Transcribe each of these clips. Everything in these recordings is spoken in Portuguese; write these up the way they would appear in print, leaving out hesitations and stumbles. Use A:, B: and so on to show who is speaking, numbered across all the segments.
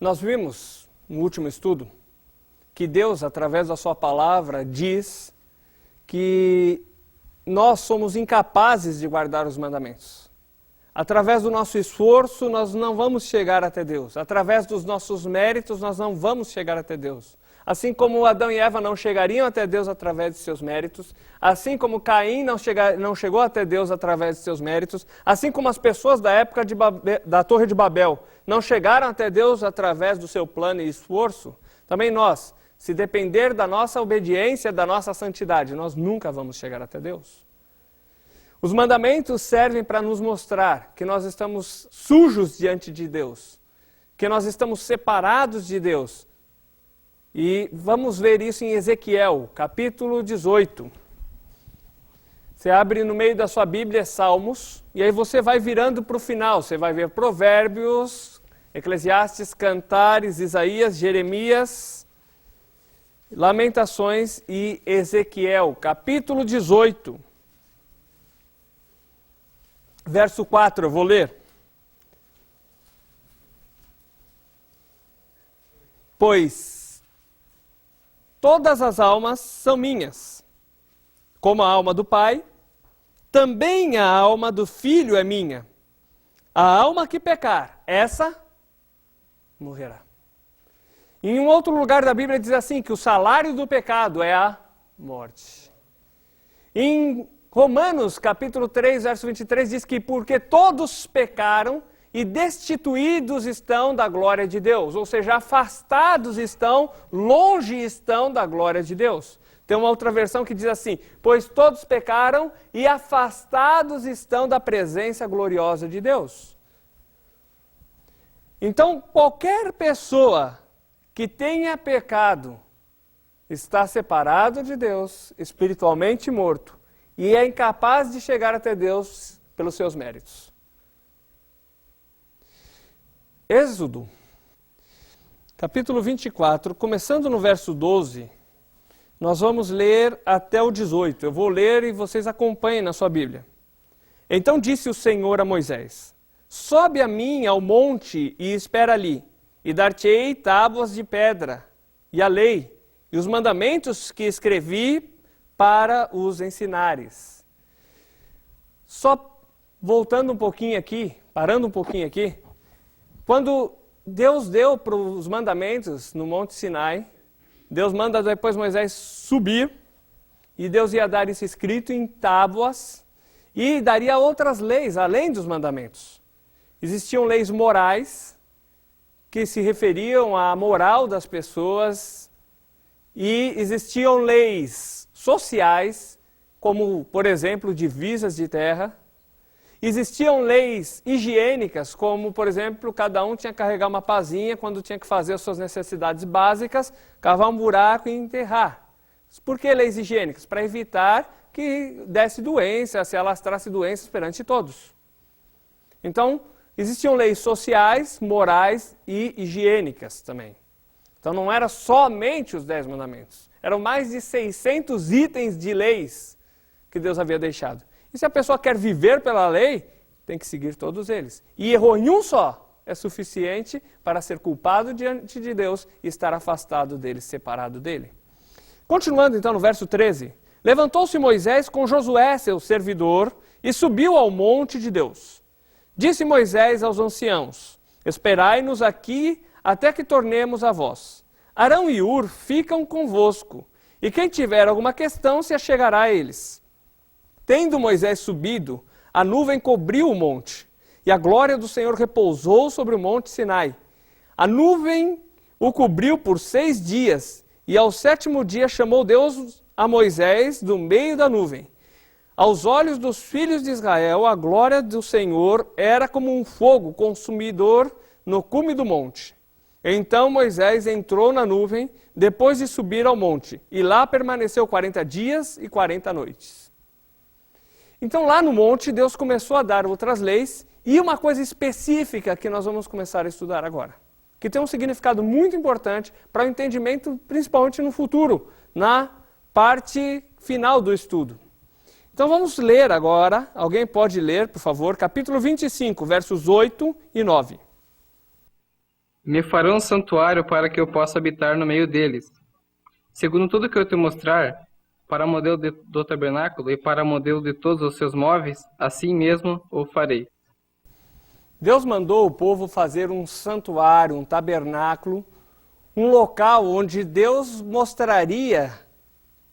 A: Nós vimos no último estudo que Deus, através da sua palavra, diz que nós somos incapazes de guardar os mandamentos. Através do nosso esforço, nós não vamos chegar até Deus. Através dos nossos méritos, nós não vamos chegar até Deus. Assim como Adão e Eva não chegariam até Deus através de seus méritos, assim como Caim não chegou até Deus através de seus méritos, assim como as pessoas da época da Torre de Babel não chegaram até Deus através do seu plano e esforço, também nós, se depender da nossa obediência, da nossa santidade, nós nunca vamos chegar até Deus. Os mandamentos servem para nos mostrar que nós estamos sujos diante de Deus, que nós estamos separados de Deus. E vamos ver isso em Ezequiel, capítulo 18. Você abre no meio da sua Bíblia Salmos, e aí você vai virando para o final. Você vai ver Provérbios, Eclesiastes, Cantares, Isaías, Jeremias, Lamentações e Ezequiel, capítulo 18. Verso 4, eu vou ler. Pois todas as almas são minhas, como a alma do Pai, também a alma do Filho é minha. A alma que pecar, essa morrerá. Em um outro lugar da Bíblia diz assim, que o salário do pecado é a morte. Em Romanos, capítulo 3, verso 23, diz que porque todos pecaram e destituídos estão da glória de Deus, ou seja, afastados estão, longe estão da glória de Deus. Tem uma outra versão que diz assim, pois todos pecaram e afastados estão da presença gloriosa de Deus. Então, qualquer pessoa que tenha pecado está separado de Deus, espiritualmente morto, e é incapaz de chegar até Deus pelos seus méritos. Êxodo, capítulo 24, começando no verso 12, nós vamos ler até o 18. Eu vou ler e vocês acompanhem na sua Bíblia. Então disse o Senhor a Moisés, sobe a mim ao monte e espera ali, e dar-te-ei tábuas de pedra, e a lei, e os mandamentos que escrevi para os ensinares. Só voltando um pouquinho aqui, parando um pouquinho aqui, quando Deus deu para os mandamentos no Monte Sinai, Deus manda depois Moisés subir, e Deus ia dar isso escrito em tábuas, e daria outras leis, além dos mandamentos. Existiam leis morais, que se referiam à moral das pessoas, e existiam leis sociais, como, por exemplo, divisas de terra. Existiam leis higiênicas, como, por exemplo, cada um tinha que carregar uma pazinha quando tinha que fazer as suas necessidades básicas, cavar um buraco e enterrar. Por que leis higiênicas? Para evitar que desse doença, se alastrasse doenças perante todos. Então, existiam leis sociais, morais e higiênicas também. Então, não era somente os 10 mandamentos. Eram mais de 600 itens de leis que Deus havia deixado. E se a pessoa quer viver pela lei, tem que seguir todos eles. E errou em um só, é suficiente para ser culpado diante de Deus e estar afastado dele, separado dele. Continuando então no verso 13. Levantou-se Moisés com Josué, seu servidor, e subiu ao monte de Deus. Disse Moisés aos anciãos, esperai-nos aqui até que tornemos a vós. Arão e Ur ficam convosco, e quem tiver alguma questão se achegará a eles. Tendo Moisés subido, a nuvem cobriu o monte, e a glória do Senhor repousou sobre o monte Sinai. A nuvem o cobriu por 6 dias, e ao 7º dia chamou Deus a Moisés do meio da nuvem. Aos olhos dos filhos de Israel, a glória do Senhor era como um fogo consumidor no cume do monte. Então Moisés entrou na nuvem, depois de subir ao monte, e lá permaneceu 40 dias e 40 noites. Então lá no monte, Deus começou a dar outras leis e uma coisa específica que nós vamos começar a estudar agora, que tem um significado muito importante para o entendimento, principalmente no futuro, na parte final do estudo. Então vamos ler agora, alguém pode ler, por favor, capítulo 25, versos 8 e 9.
B: Me farão um santuário para que eu possa habitar no meio deles. Segundo tudo que eu te mostrar, para modelo do tabernáculo e para modelo de todos os seus móveis, assim mesmo o farei.
A: Deus mandou o povo fazer um santuário, um tabernáculo, um local onde Deus mostraria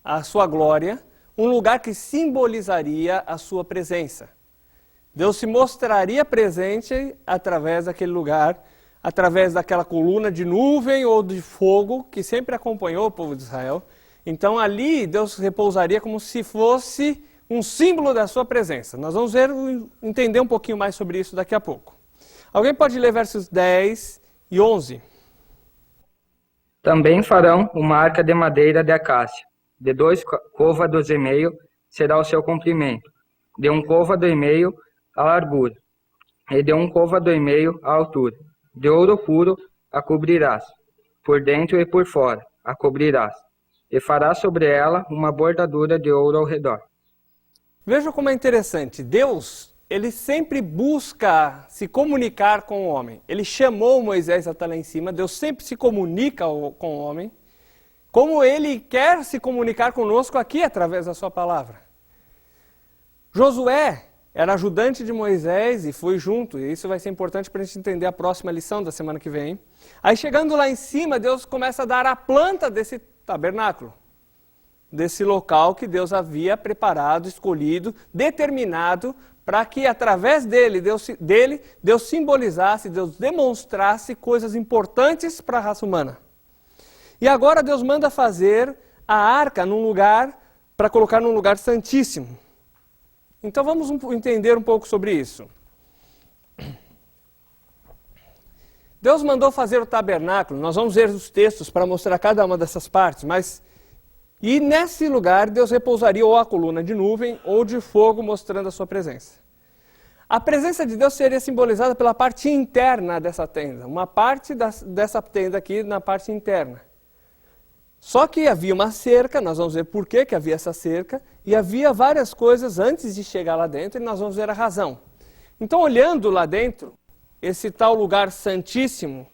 A: a sua glória, um lugar que simbolizaria a sua presença. Deus se mostraria presente através daquele lugar, através daquela coluna de nuvem ou de fogo que sempre acompanhou o povo de Israel. Então ali Deus repousaria como se fosse um símbolo da sua presença. Nós vamos entender um pouquinho mais sobre isso daqui a pouco. Alguém pode ler versos 10 e 11?
B: Também farão uma arca de madeira de acácia, de 2 côvados e meio será o seu comprimento, de 1 côvado e meio a largura, e de 1 côvado e meio a altura. De ouro puro a cobrirás, por dentro e por fora a cobrirás, e farás sobre ela uma bordadura de ouro ao redor.
A: Veja como é interessante. Deus, ele sempre busca se comunicar com o homem. Ele chamou Moisés até lá em cima, Deus sempre se comunica com o homem, como ele quer se comunicar conosco aqui através da sua palavra. Josué era ajudante de Moisés e foi junto, e isso vai ser importante para a gente entender a próxima lição da semana que vem. Aí chegando lá em cima, Deus começa a dar a planta desse tabernáculo, desse local que Deus havia preparado, escolhido, determinado, para que através dele, Deus simbolizasse, Deus demonstrasse coisas importantes para a raça humana. E agora Deus manda fazer a arca num lugar, para colocar num lugar santíssimo. Então vamos entender um pouco sobre isso. Deus mandou fazer o tabernáculo, nós vamos ver os textos para mostrar cada uma dessas partes, e nesse lugar Deus repousaria ou a coluna de nuvem ou de fogo mostrando a sua presença. A presença de Deus seria simbolizada pela parte interna dessa tenda, uma parte dessa tenda aqui na parte interna. Só que havia uma cerca, nós vamos ver por que havia essa cerca, e havia várias coisas antes de chegar lá dentro, e nós vamos ver a razão. Então, olhando lá dentro, esse tal lugar santíssimo,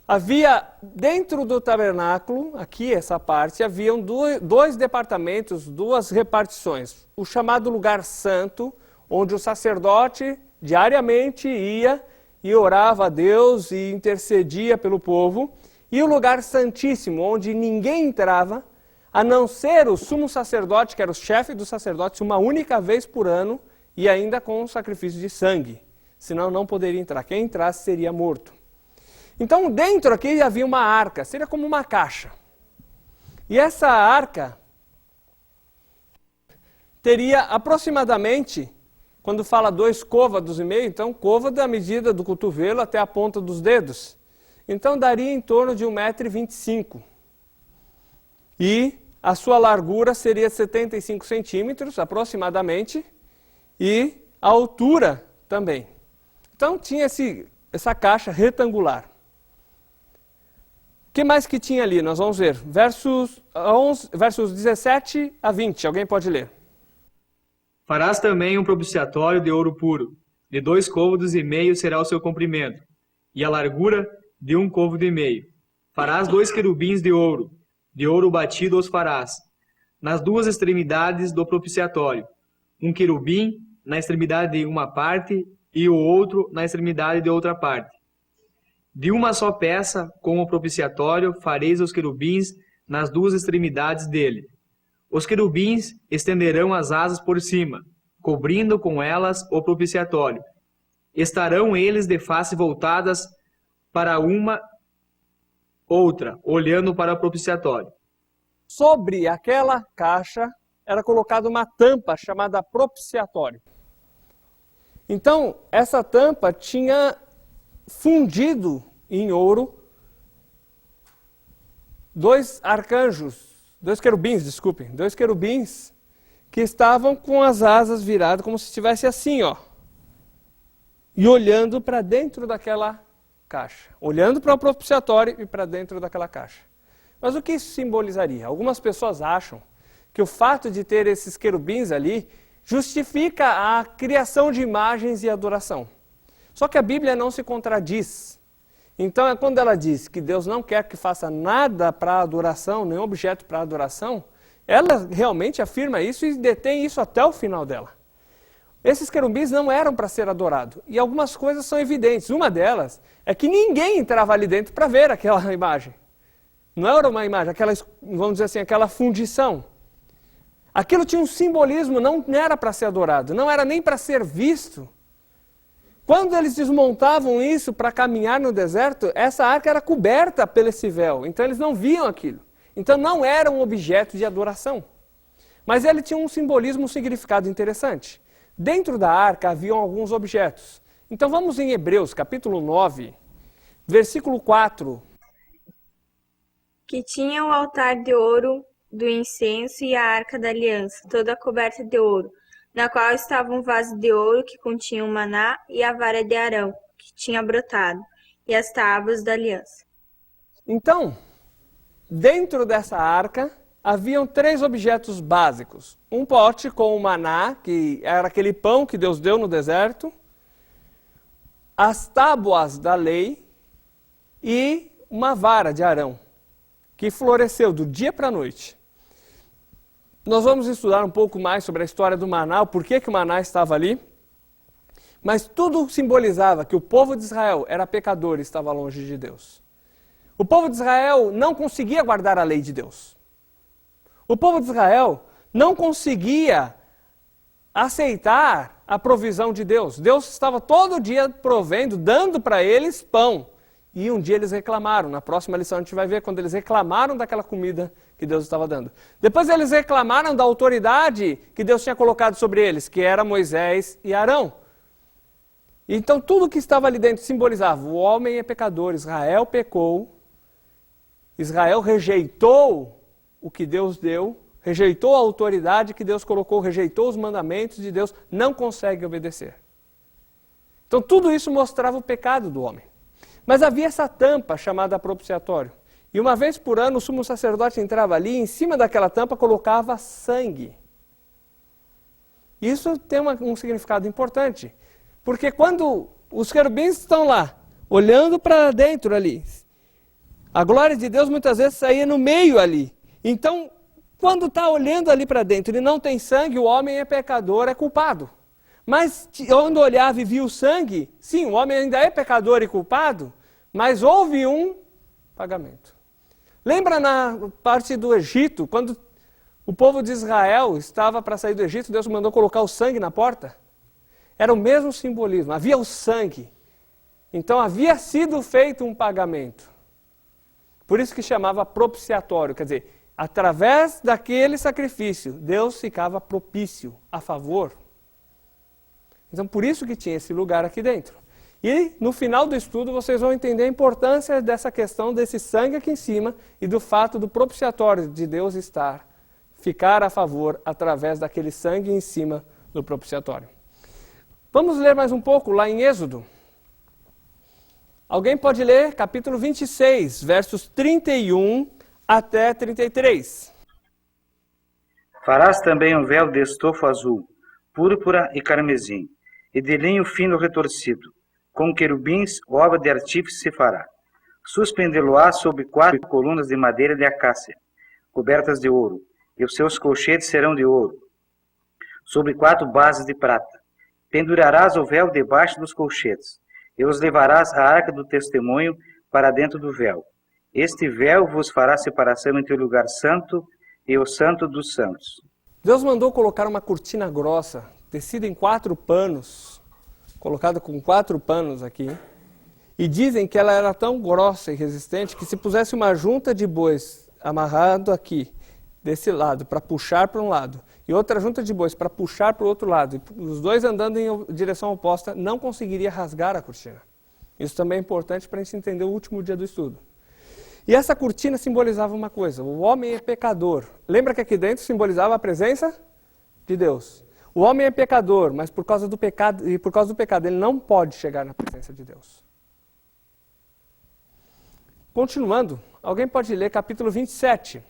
A: havia dentro do tabernáculo, aqui essa parte, haviam dois departamentos, duas repartições. O chamado lugar santo, onde o sacerdote diariamente ia e orava a Deus e intercedia pelo povo, e o lugar santíssimo, onde ninguém entrava, a não ser o sumo sacerdote, que era o chefe dos sacerdotes, uma única vez por ano, e ainda com um sacrifício de sangue. Senão não poderia entrar. Quem entrasse seria morto. Então dentro aqui havia uma arca, seria como uma caixa. E essa arca teria aproximadamente, quando fala 2 côvados e meio, então côvado é a medida do cotovelo até a ponta dos dedos. Então daria em torno de 1,25 m. E a sua largura seria 75 centímetros, aproximadamente, e a altura também. Então tinha essa caixa retangular. O que mais que tinha ali? Nós vamos ver. Versos 17 a 20. Alguém pode ler.
C: Farás também um propiciatório de ouro puro. De 2 côvados e meio será o seu comprimento, e a largura de 1 côvado e meio. Farás 2 querubins de ouro batido os farás, nas 2 extremidades do propiciatório. Um querubim na extremidade de uma parte e o outro na extremidade de outra parte. De uma só peça, com o propiciatório, fareis os querubins nas 2 extremidades dele. Os querubins estenderão as asas por cima, cobrindo com elas o propiciatório. Estarão eles de face voltadas para uma outra, olhando para o propiciatório.
A: Sobre aquela caixa era colocada uma tampa chamada propiciatório. Então, essa tampa tinha fundido em ouro 2 querubins que estavam com as asas viradas como se estivesse assim, ó, e olhando para dentro daquela caixa, olhando para o propiciatório e para dentro daquela caixa. Mas o que isso simbolizaria? Algumas pessoas acham que o fato de ter esses querubins ali justifica a criação de imagens e adoração. Só que a Bíblia não se contradiz. Então, é quando ela diz que Deus não quer que faça nada para adoração, nenhum objeto para adoração, ela realmente afirma isso e detém isso até o final dela. Esses querubins não eram para ser adorados. E algumas coisas são evidentes. Uma delas é que ninguém entrava ali dentro para ver aquela imagem. Não era uma imagem, aquela, vamos dizer assim, aquela fundição. Aquilo tinha um simbolismo, não era para ser adorado, não era nem para ser visto. Quando eles desmontavam isso para caminhar no deserto, essa arca era coberta pelo esse véu, então eles não viam aquilo. Então não era um objeto de adoração. Mas ele tinha um simbolismo, um significado interessante. Dentro da arca haviam alguns objetos. Então vamos em Hebreus, capítulo 9, versículo 4.
D: Que tinha o altar de ouro do incenso e a arca da aliança, toda coberta de ouro, na qual estava um vaso de ouro que continha o maná e a vara de Arão, que tinha brotado, e as tábuas da aliança.
A: Então, dentro dessa arca, haviam 3 objetos básicos. Um pote com o maná, que era aquele pão que Deus deu no deserto, as tábuas da lei e uma vara de Arão, que floresceu do dia para a noite. Nós vamos estudar um pouco mais sobre a história do maná, o porquê que o maná estava ali, mas tudo simbolizava que o povo de Israel era pecador e estava longe de Deus. O povo de Israel não conseguia guardar a lei de Deus. O povo de Israel não conseguia aceitar a provisão de Deus. Deus estava todo dia provendo, dando para eles pão. E um dia eles reclamaram. Na próxima lição a gente vai ver quando eles reclamaram daquela comida que Deus estava dando. Depois eles reclamaram da autoridade que Deus tinha colocado sobre eles, que era Moisés e Arão. Então tudo que estava ali dentro simbolizava: o homem é pecador, Israel pecou, Israel rejeitou o que Deus deu, rejeitou a autoridade que Deus colocou, rejeitou os mandamentos de Deus, não consegue obedecer. Então tudo isso mostrava o pecado do homem. Mas havia essa tampa chamada propiciatório. E uma vez por ano o sumo sacerdote entrava ali e em cima daquela tampa colocava sangue. Isso tem um significado importante. Porque quando os querubins estão lá, olhando para dentro ali, a glória de Deus muitas vezes saía no meio ali. Então, quando está olhando ali para dentro e não tem sangue, o homem é pecador, é culpado. Mas quando olhava e via o sangue, sim, o homem ainda é pecador e culpado, mas houve um pagamento. Lembra na parte do Egito, quando o povo de Israel estava para sair do Egito, Deus mandou colocar o sangue na porta? Era o mesmo simbolismo, havia o sangue. Então havia sido feito um pagamento. Por isso que chamava propiciatório, quer dizer, através daquele sacrifício, Deus ficava propício, a favor. Então por isso que tinha esse lugar aqui dentro. E no final do estudo vocês vão entender a importância dessa questão desse sangue aqui em cima e do fato do propiciatório de Deus ficar a favor através daquele sangue em cima do propiciatório. Vamos ler mais um pouco lá em Êxodo. Alguém pode ler capítulo 26, versos 31 até 33.
E: Farás também um véu de estofo azul, púrpura e carmesim, e de linho fino retorcido. Com querubins, obra de artífice se fará. Suspendê-lo-á sobre 4 colunas de madeira de acácia, cobertas de ouro, e os seus colchetes serão de ouro, sobre 4 bases de prata. Pendurarás o véu debaixo dos colchetes, e os levarás à arca do testemunho para dentro do véu. Este véu vos fará separação entre o lugar santo e o santo dos santos.
A: Deus mandou colocar uma cortina grossa, tecida em 4 panos, colocada com 4 panos aqui, e dizem que ela era tão grossa e resistente que se pusesse uma junta de bois amarrado aqui, desse lado, para puxar para um lado, e outra junta de bois para puxar para o outro lado, e os dois andando em direção oposta, não conseguiria rasgar a cortina. Isso também é importante para a gente entender o último dia do estudo. E essa cortina simbolizava uma coisa: o homem é pecador. Lembra que aqui dentro simbolizava a presença de Deus. O homem é pecador, mas por causa do pecado, e por causa do pecado ele não pode chegar na presença de Deus. Continuando, alguém pode ler capítulo 27,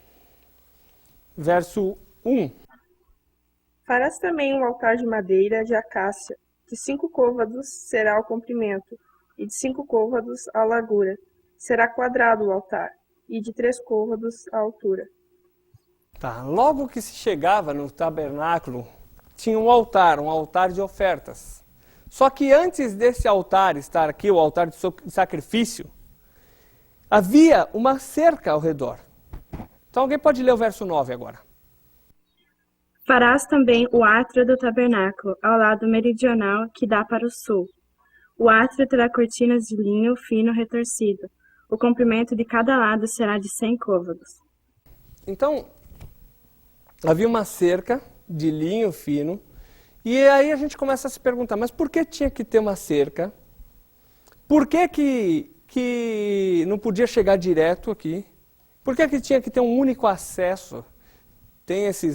A: verso 1.
F: Farás também um altar de madeira de acácia, de 5 côvados será o comprimento, e de 5 côvados a largura. Será quadrado o altar, e de 3 côvados a altura.
A: Tá. Logo que se chegava no tabernáculo, tinha um altar de ofertas. Só que antes desse altar estar aqui, o altar de sacrifício, havia uma cerca ao redor. Então alguém pode ler o verso 9 agora.
G: Farás também o átrio do tabernáculo, ao lado meridional, que dá para o sul. O átrio terá cortinas de linho fino retorcido. O comprimento de cada lado será de 100 côvados.
A: Então, havia uma cerca de linho fino, e aí a gente começa a se perguntar, mas por que tinha que ter uma cerca? Por que não podia chegar direto aqui? Por que tinha que ter um único acesso?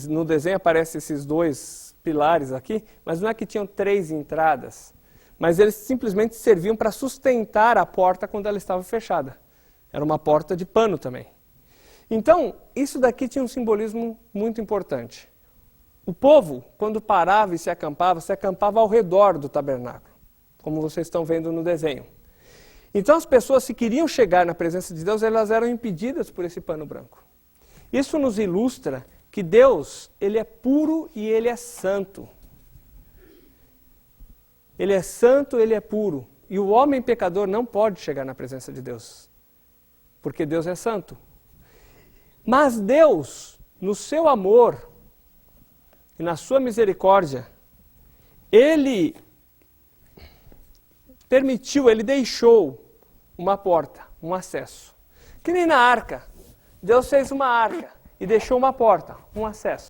A: No desenho aparecem esses 2 pilares aqui, mas não é que tinham 3 entradas, mas eles simplesmente serviam para sustentar a porta quando ela estava fechada. Era uma porta de pano também. Então, isso daqui tinha um simbolismo muito importante. O povo, quando parava e se acampava ao redor do tabernáculo, como vocês estão vendo no desenho. Então as pessoas, se queriam chegar na presença de Deus, elas eram impedidas por esse pano branco. Isso nos ilustra que Deus, Ele é puro e Ele é santo. Ele é santo, Ele é puro. E o homem pecador não pode chegar na presença de Deus, porque Deus é santo. Mas Deus, no seu amor e na sua misericórdia, Ele permitiu, Ele deixou uma porta, um acesso. Que nem na arca. Deus fez uma arca e deixou uma porta, um acesso.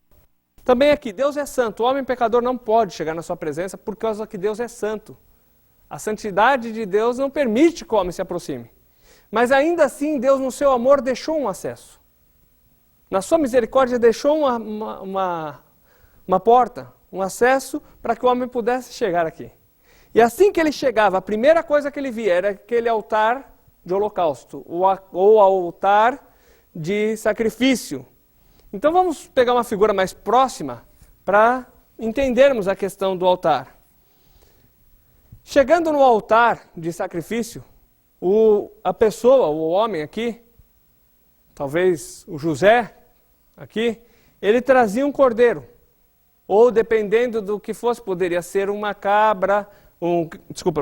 A: Também aqui, Deus é santo. O homem pecador não pode chegar na sua presença por causa que Deus é santo. A santidade de Deus não permite que o homem se aproxime. Mas ainda assim, Deus, no seu amor, deixou um acesso. Na sua misericórdia, deixou uma porta, um acesso para que o homem pudesse chegar aqui. E assim que ele chegava, a primeira coisa que ele via era aquele altar de holocausto, ou altar de sacrifício. Então vamos pegar uma figura mais próxima para entendermos a questão do altar. Chegando no altar de sacrifício, a pessoa, o homem aqui, talvez o José aqui, ele trazia um cordeiro. Ou dependendo do que fosse, poderia ser uma cabra, um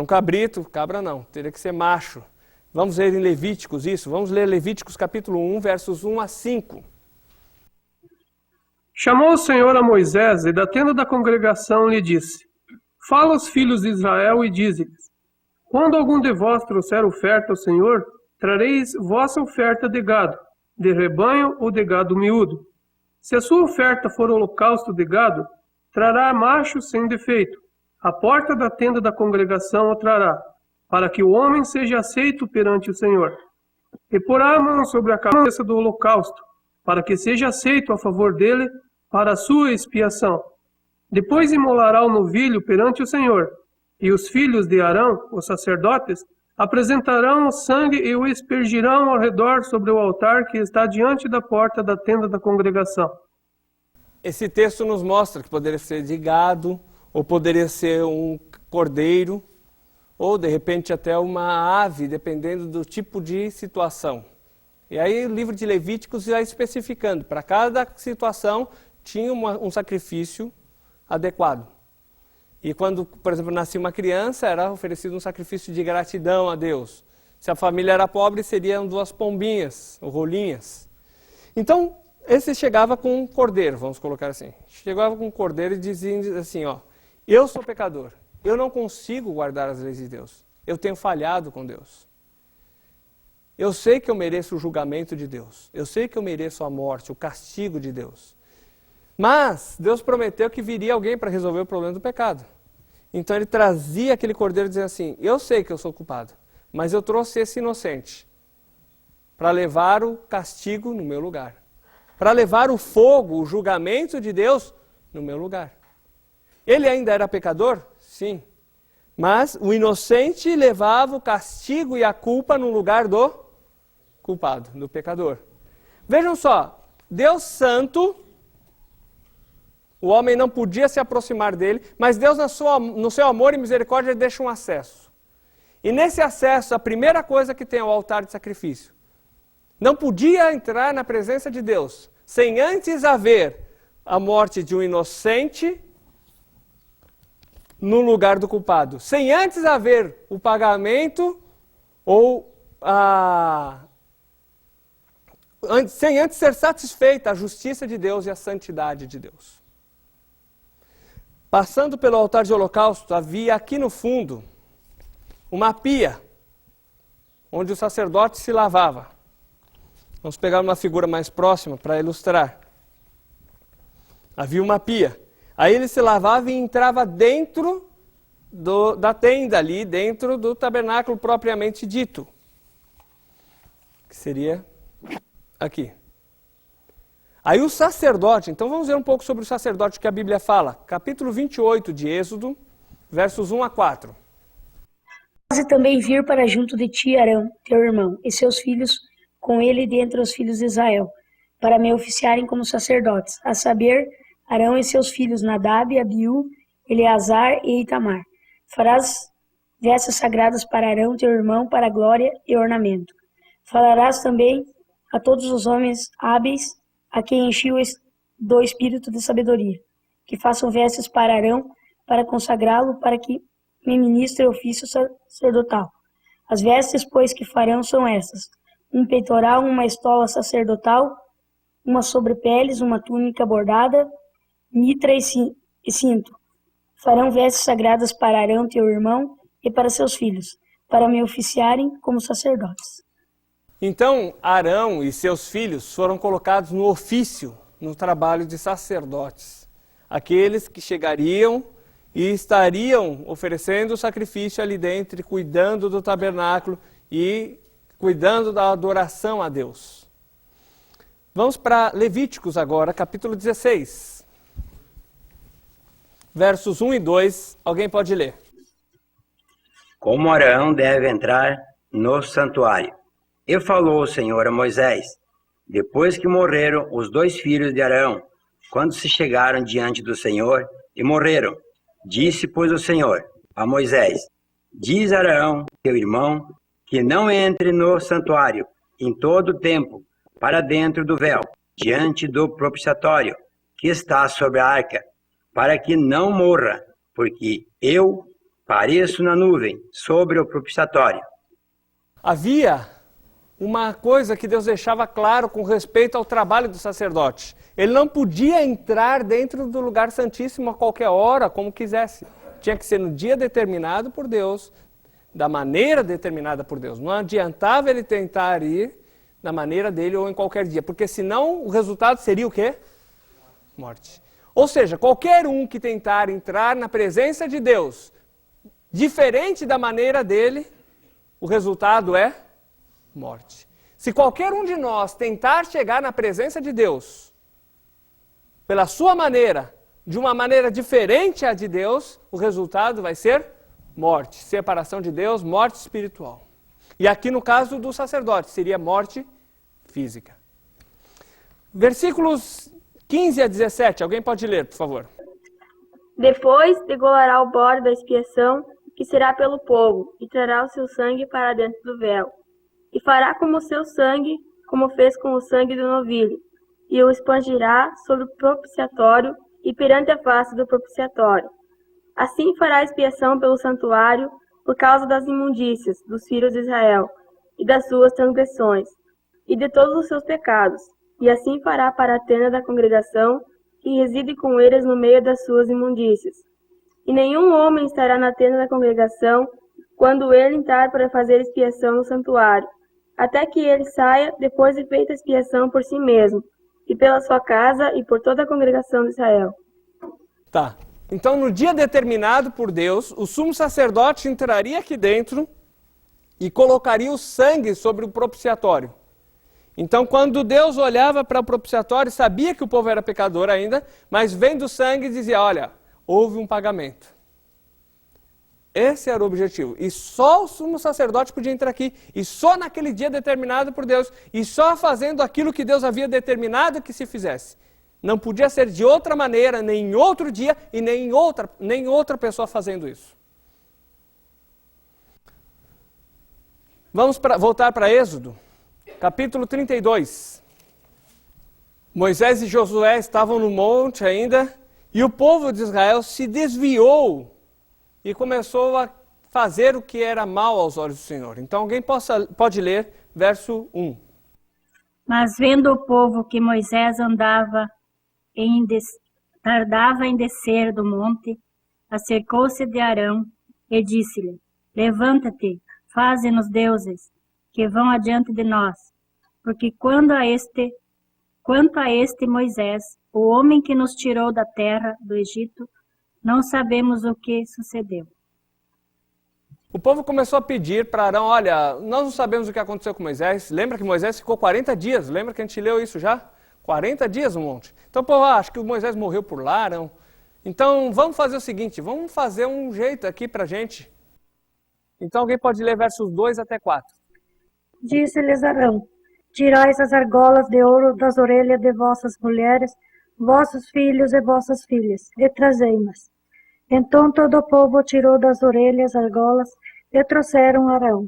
A: cabrito, cabra não, teria que ser macho. Vamos ler em Levíticos isso, vamos ler Levíticos capítulo 1, versos 1 a 5.
H: Chamou o Senhor a Moisés e da tenda da congregação lhe disse: Fala aos filhos de Israel e dize-lhes: Quando algum de vós trouxer oferta ao Senhor, trareis vossa oferta de gado, de rebanho ou de gado miúdo. Se a sua oferta for holocausto de gado, trará macho sem defeito. A porta da tenda da congregação o trará, para que o homem seja aceito perante o Senhor. E porá a mão sobre a cabeça do holocausto, para que seja aceito a favor dele, para a sua expiação. Depois imolará o novilho perante o Senhor, e os filhos de Arão, os sacerdotes, apresentarão o sangue e o aspergirão ao redor sobre o altar que está diante da porta da tenda da congregação.
A: Esse texto nos mostra que poderia ser de gado, ou poderia ser um cordeiro, ou de repente até uma ave, dependendo do tipo de situação. E aí o livro de Levíticos vai especificando, para cada situação tinha um sacrifício adequado. E quando, por exemplo, nascia uma criança, era oferecido um sacrifício de gratidão a Deus. Se a família era pobre, seriam 2 pombinhas, ou rolinhas. Então, esse chegava com um cordeiro, vamos colocar assim. Chegava com um cordeiro e dizia assim, ó, eu sou pecador, eu não consigo guardar as leis de Deus, eu tenho falhado com Deus. Eu sei que eu mereço o julgamento de Deus, eu sei que eu mereço a morte, o castigo de Deus. Mas Deus prometeu que viria alguém para resolver o problema do pecado. Então ele trazia aquele cordeiro dizendo assim, eu sei que eu sou culpado, mas eu trouxe esse inocente para levar o castigo no meu lugar. Para levar o fogo, o julgamento de Deus no meu lugar. Ele ainda era pecador? Sim. Mas o inocente levava o castigo e a culpa no lugar do culpado, do pecador. Vejam só, Deus santo, o homem não podia se aproximar dele, mas Deus no seu amor e misericórdia deixa um acesso. E nesse acesso, a primeira coisa que tem é o altar de sacrifício. Não podia entrar na presença de Deus sem antes haver a morte de um inocente no lugar do culpado. Sem antes haver o pagamento ou sem antes ser satisfeita a justiça de Deus e a santidade de Deus. Passando pelo altar de holocausto, havia aqui no fundo uma pia, onde o sacerdote se lavava. Vamos pegar uma figura mais próxima para ilustrar. Havia uma pia. Aí ele se lavava e entrava dentro da tenda ali, dentro do tabernáculo propriamente dito. Que seria aqui. Aí o sacerdote, então vamos ver um pouco sobre o sacerdote que a Bíblia fala. Capítulo 28 de Êxodo, versos 1 a 4.
I: Faze também vir para junto de ti Arão, teu irmão, e seus filhos com ele dentre os filhos de Israel, para me oficiarem como sacerdotes, a saber, Arão e seus filhos Nadab, Abiú, Eleazar e Itamar. Farás vestes sagradas para Arão, teu irmão, para glória e ornamento. Falarás também a todos os homens hábeis, a quem enchiu do espírito de sabedoria, que façam vestes para Arão, para consagrá-lo, para que me ministre o ofício sacerdotal. As vestes, pois, que farão são estas: um peitoral, uma estola sacerdotal, uma sobrepeles, uma túnica bordada, mitra e cinto. Farão vestes sagradas para Arão, teu irmão, e para seus filhos, para me oficiarem como sacerdotes.
A: Então, Arão e seus filhos foram colocados no ofício, no trabalho de sacerdotes. Aqueles que chegariam e estariam oferecendo o sacrifício ali dentro, cuidando do tabernáculo e cuidando da adoração a Deus. Vamos para Levíticos agora, capítulo 16. Versos 1 e 2, alguém pode ler.
J: Como Arão deve entrar no santuário. E falou o Senhor a Moisés, depois que morreram os 2 filhos de Arão, quando se chegaram diante do Senhor e morreram. Disse, pois, o Senhor a Moisés, diz a Arão, teu irmão, que não entre no santuário em todo o tempo, para dentro do véu, diante do propiciatório, que está sobre a arca, para que não morra, porque eu pareço na nuvem sobre o propiciatório.
A: Havia uma coisa que Deus deixava claro com respeito ao trabalho do sacerdote. Ele não podia entrar dentro do lugar santíssimo a qualquer hora, como quisesse. Tinha que ser no dia determinado por Deus, da maneira determinada por Deus. Não adiantava ele tentar ir da maneira dele ou em qualquer dia, porque senão o resultado seria o quê? Morte. Ou seja, qualquer um que tentar entrar na presença de Deus diferente da maneira dele, o resultado é morte. Se qualquer um de nós tentar chegar na presença de Deus pela sua maneira, de uma maneira diferente à de Deus, o resultado vai ser morte, separação de Deus, morte espiritual. E aqui no caso do sacerdote, seria morte física. Versículos 15 a 17, alguém pode ler, por favor.
D: Depois degolará o bode da expiação, que será pelo povo, e trará o seu sangue para dentro do véu. E fará como o seu sangue, como fez com o sangue do novilho, e o expangirá sobre o propiciatório e perante a face do propiciatório. Assim fará expiação pelo santuário, por causa das imundícias dos filhos de Israel, e das suas transgressões, e de todos os seus pecados, e assim fará para a tenda da congregação, que reside com eles no meio das suas imundícias. E nenhum homem estará na tenda da congregação, quando ele entrar para fazer expiação no santuário, até que ele saia, depois de feita a expiação por si mesmo, e pela sua casa e por toda a congregação de Israel.
A: Tá. Então, no dia determinado por Deus, o sumo sacerdote entraria aqui dentro e colocaria o sangue sobre o propiciatório. Então, quando Deus olhava para o propiciatório, sabia que o povo era pecador ainda, mas vendo o sangue dizia, olha, houve um pagamento. Esse era o objetivo. E só o sumo sacerdote podia entrar aqui. E só naquele dia determinado por Deus. E só fazendo aquilo que Deus havia determinado que se fizesse. Não podia ser de outra maneira, nem em outro dia e nem outra pessoa fazendo isso. Vamos voltar para Êxodo, capítulo 32. Moisés e Josué estavam no monte ainda, e o povo de Israel se desviou e começou a fazer o que era mal aos olhos do Senhor. Então alguém pode ler verso 1.
K: Mas vendo o povo que Moisés tardava em descer do monte, acercou-se de Arão e disse-lhe: Levanta-te, faze-nos deuses, que vão adiante de nós, porque quanto a este Moisés, o homem que nos tirou da terra do Egito, não sabemos o que sucedeu.
A: O povo começou a pedir para Arão, olha, nós não sabemos o que aconteceu com Moisés. Lembra que Moisés ficou 40 dias, lembra que a gente leu isso já? 40 dias no monte. Então o povo, acho que o Moisés morreu por lá, Arão. Então vamos fazer o seguinte, vamos fazer um jeito aqui para a gente. Então alguém pode ler versos 2 até 4.
L: Disse-lhes Arão: Tirais as argolas de ouro das orelhas de vossas mulheres, vossos filhos e vossas filhas, e trazei-mas. Então todo o povo tirou das orelhas argolas e trouxeram Arão.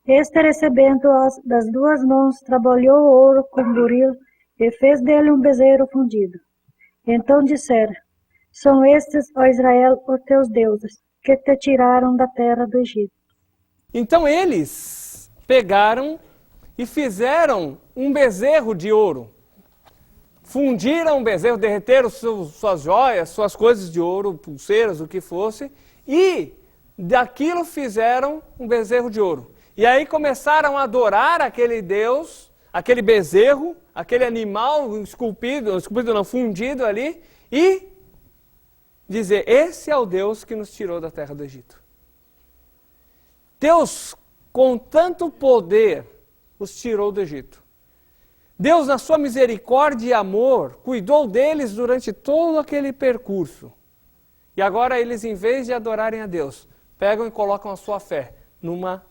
L: Este, recebendo-as das duas mãos, trabalhou o ouro com buril e fez dele um bezerro fundido. Então disseram: São estes, ó Israel, os teus deuses, que te tiraram da terra do Egito.
A: Então eles pegaram e fizeram um bezerro de ouro. Fundiram o bezerro, derreteram suas joias, suas coisas de ouro, pulseiras, o que fosse, e daquilo fizeram um bezerro de ouro. E aí começaram a adorar aquele Deus, aquele bezerro, aquele animal fundido ali, e dizer, esse é o Deus que nos tirou da terra do Egito. Deus, com tanto poder, os tirou do Egito. Deus, na sua misericórdia e amor, cuidou deles durante todo aquele percurso. E agora eles, em vez de adorarem a Deus, pegam e colocam a sua fé numa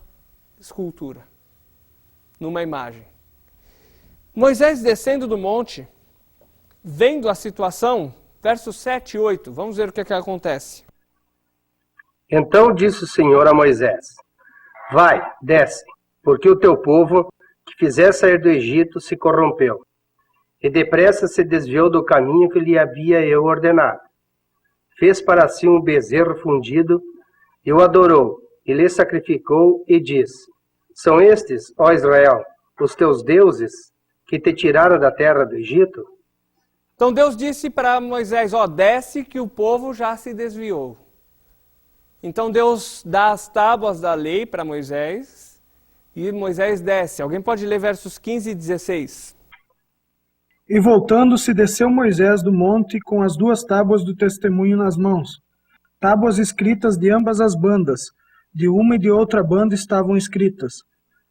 A: escultura, numa imagem. Moisés descendo do monte, vendo a situação, versos 7 e 8, vamos ver o que acontece.
M: Então disse o Senhor a Moisés: Vai, desce, porque o teu povo que fizesse sair do Egito se corrompeu, e depressa se desviou do caminho que lhe havia eu ordenado. Fez para si um bezerro fundido, e o adorou, e lhe sacrificou, e disse: São estes, ó Israel, os teus deuses, que te tiraram da terra do Egito?
A: Então Deus disse para Moisés, desce que o povo já se desviou. Então Deus dá as tábuas da lei para Moisés, e Moisés desce. Alguém pode ler versos 15 e 16?
N: E voltando-se, desceu Moisés do monte com as duas tábuas do testemunho nas mãos. Tábuas escritas de ambas as bandas, de uma e de outra banda estavam escritas.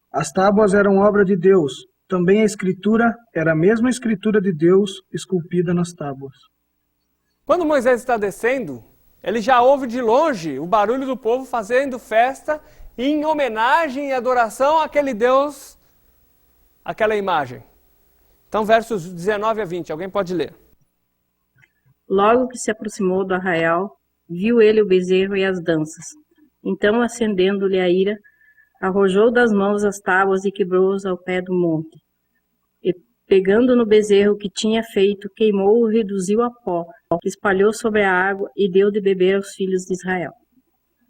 N: As tábuas eram obra de Deus. Também a escritura era a mesma escritura de Deus, esculpida nas tábuas.
A: Quando Moisés está descendo, ele já ouve de longe o barulho do povo fazendo festa em homenagem e adoração àquele Deus, aquela imagem. Então, versos 19 a 20, alguém pode ler.
O: Logo que se aproximou do arraial, viu ele o bezerro e as danças. Então, acendendo-lhe a ira, arrojou das mãos as tábuas e quebrou-os ao pé do monte. E, pegando no bezerro que tinha feito, queimou-o e reduziu a pó, espalhou sobre a água e deu de beber aos filhos de Israel.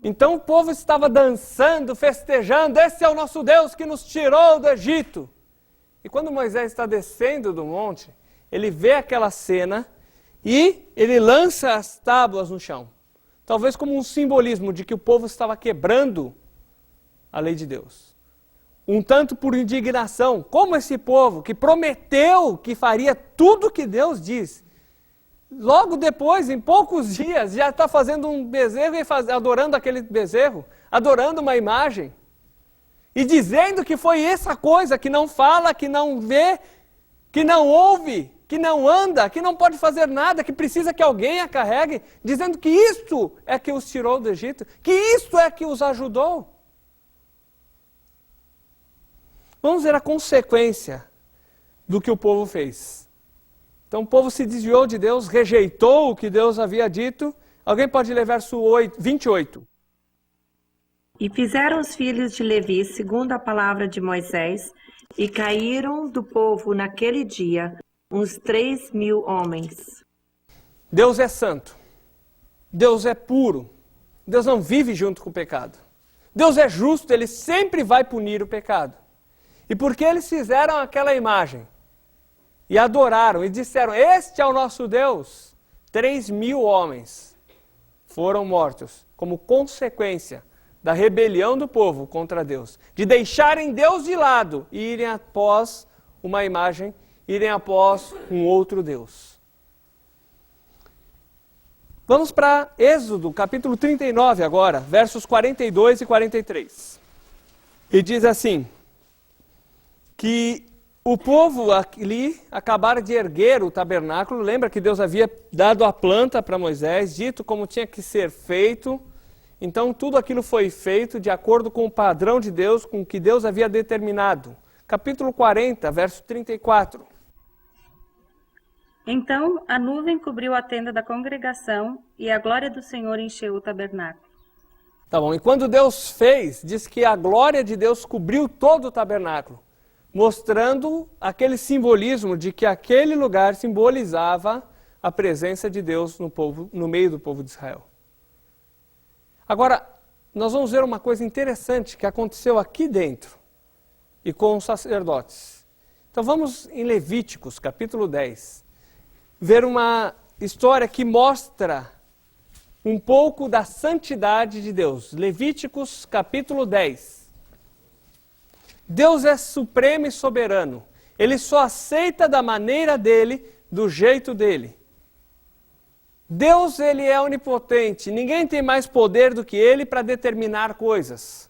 A: Então o povo estava dançando, festejando, esse é o nosso Deus que nos tirou do Egito. E quando Moisés está descendo do monte, ele vê aquela cena e ele lança as tábuas no chão. Talvez como um simbolismo de que o povo estava quebrando a lei de Deus. Um tanto por indignação, como esse povo que prometeu que faria tudo o que Deus diz, logo depois, em poucos dias, já está fazendo um bezerro e adorando aquele bezerro, adorando uma imagem, e dizendo que foi essa coisa que não fala, que não vê, que não ouve, que não anda, que não pode fazer nada, que precisa que alguém a carregue, dizendo que isto é que os tirou do Egito, que isto é que os ajudou. Vamos ver a consequência do que o povo fez. Então o povo se desviou de Deus, rejeitou o que Deus havia dito. Alguém pode ler verso 28?
P: E fizeram os filhos de Levi segundo a palavra de Moisés, e caíram do povo naquele dia uns 3.000 homens.
A: Deus é santo. Deus é puro. Deus não vive junto com o pecado. Deus é justo, Ele sempre vai punir o pecado. E porque eles fizeram aquela imagem, e adoraram, e disseram, este é o nosso Deus, 3.000 homens foram mortos, como consequência da rebelião do povo contra Deus, de deixarem Deus de lado e irem após uma imagem, irem após um outro Deus. Vamos para Êxodo, capítulo 39 agora, versos 42 e 43. E diz assim, que o povo ali acabara de erguer o tabernáculo, lembra que Deus havia dado a planta para Moisés, dito como tinha que ser feito, então tudo aquilo foi feito de acordo com o padrão de Deus, com o que Deus havia determinado. Capítulo 40, verso 34.
K: Então a nuvem cobriu a tenda da congregação e a glória do Senhor encheu o tabernáculo.
A: Tá bom, e quando Deus fez, diz que a glória de Deus cobriu todo o tabernáculo, mostrando aquele simbolismo de que aquele lugar simbolizava a presença de Deus no meio do povo de Israel. Agora, nós vamos ver uma coisa interessante que aconteceu aqui dentro e com os sacerdotes. Então vamos em Levíticos, capítulo 10, ver uma história que mostra um pouco da santidade de Deus. Levíticos, capítulo 10. Deus é supremo e soberano. Ele só aceita da maneira dele, do jeito dele. Deus, ele é onipotente. Ninguém tem mais poder do que ele para determinar coisas.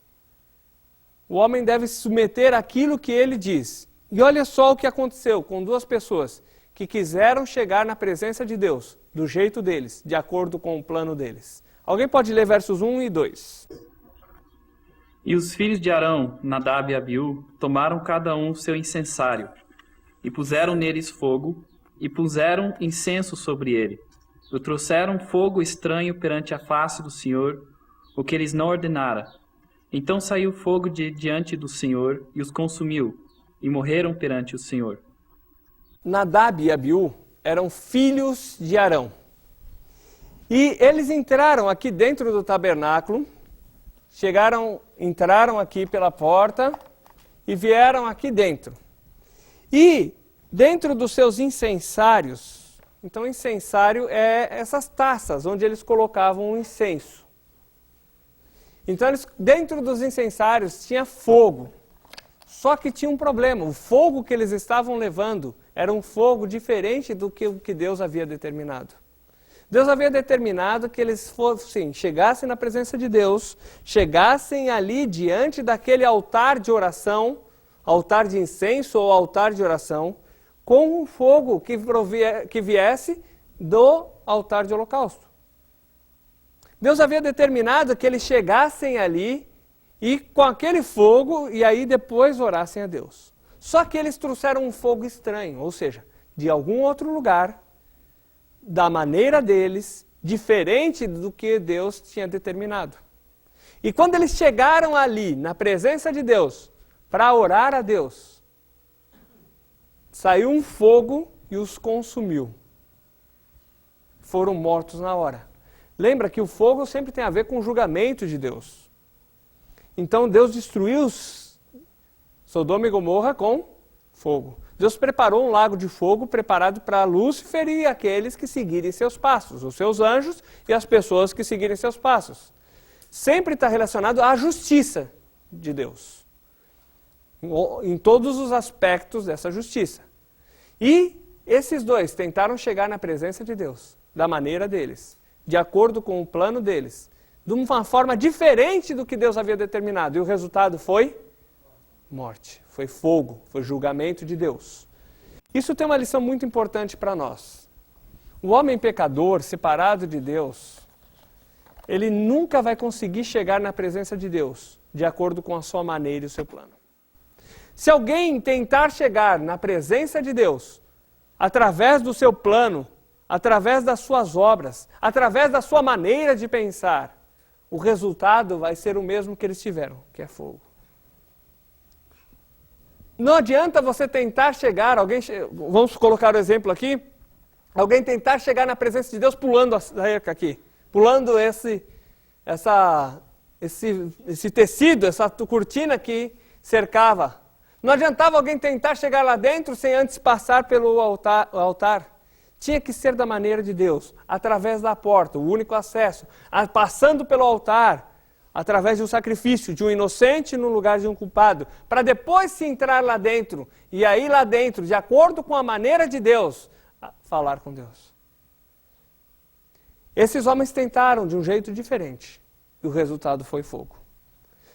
A: O homem deve se submeter àquilo que ele diz. E olha só o que aconteceu com duas pessoas que quiseram chegar na presença de Deus, do jeito deles, de acordo com o plano deles. Alguém pode ler versos 1 e 2.
Q: E os filhos de Arão, Nadab e Abiú, tomaram cada um seu incensário, e puseram neles fogo, e puseram incenso sobre ele. E trouxeram fogo estranho perante a face do Senhor, o que eles não ordenara. Então saiu fogo de diante do Senhor, e os consumiu, e morreram perante o Senhor.
A: Nadab e Abiú eram filhos de Arão. E eles entraram aqui dentro do tabernáculo, entraram aqui pela porta e vieram aqui dentro. E dentro dos seus incensários, então incensário é essas taças onde eles colocavam o incenso. Então dentro dos incensários tinha fogo. Só que tinha um problema, o fogo que eles estavam levando era um fogo diferente do que o que Deus havia determinado. Deus havia determinado que eles chegassem na presença de Deus, chegassem ali diante daquele altar de oração, altar de incenso ou altar de oração, com um fogo que viesse do altar de holocausto. Deus havia determinado que eles chegassem ali e com aquele fogo, e aí depois orassem a Deus. Só que eles trouxeram um fogo estranho, ou seja, de algum outro lugar, da maneira deles, diferente do que Deus tinha determinado. E quando eles chegaram ali, na presença de Deus, para orar a Deus, saiu um fogo e os consumiu. Foram mortos na hora. Lembra que o fogo sempre tem a ver com o julgamento de Deus. Então Deus destruiu Sodoma e Gomorra com fogo. Deus preparou um lago de fogo preparado para Lúcifer e aqueles que seguirem seus passos, os seus anjos e as pessoas que seguirem seus passos. Sempre está relacionado à justiça de Deus, em todos os aspectos dessa justiça. E esses dois tentaram chegar na presença de Deus, da maneira deles, de acordo com o plano deles, de uma forma diferente do que Deus havia determinado. E o resultado foi morte, foi fogo, foi julgamento de Deus. Isso tem uma lição muito importante para nós. O homem pecador, separado de Deus, ele nunca vai conseguir chegar na presença de Deus, de acordo com a sua maneira e o seu plano. Se alguém tentar chegar na presença de Deus, através do seu plano, através das suas obras, através da sua maneira de pensar, o resultado vai ser o mesmo que eles tiveram, que é fogo. Não adianta você tentar chegar, vamos colocar o exemplo aqui, alguém tentar chegar na presença de Deus pulando a cerca aqui, pulando esse tecido, essa cortina que cercava. Não adiantava alguém tentar chegar lá dentro sem antes passar pelo altar. Tinha que ser da maneira de Deus, através da porta, o único acesso, passando pelo altar, através de um sacrifício, de um inocente no lugar de um culpado, para depois se entrar lá dentro, e aí lá dentro, de acordo com a maneira de Deus, falar com Deus. Esses homens tentaram de um jeito diferente, e o resultado foi fogo.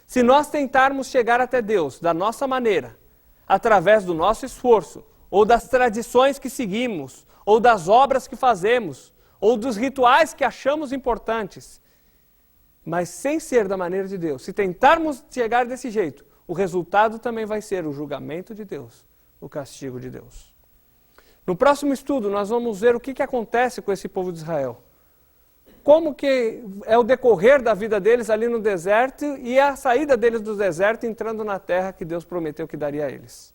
A: Se nós tentarmos chegar até Deus da nossa maneira, através do nosso esforço, ou das tradições que seguimos, ou das obras que fazemos, ou dos rituais que achamos importantes, mas sem ser da maneira de Deus, se tentarmos chegar desse jeito, o resultado também vai ser o julgamento de Deus, o castigo de Deus. No próximo estudo, nós vamos ver o que acontece com esse povo de Israel. Como que é o decorrer da vida deles ali no deserto e a saída deles do deserto entrando na terra que Deus prometeu que daria a eles.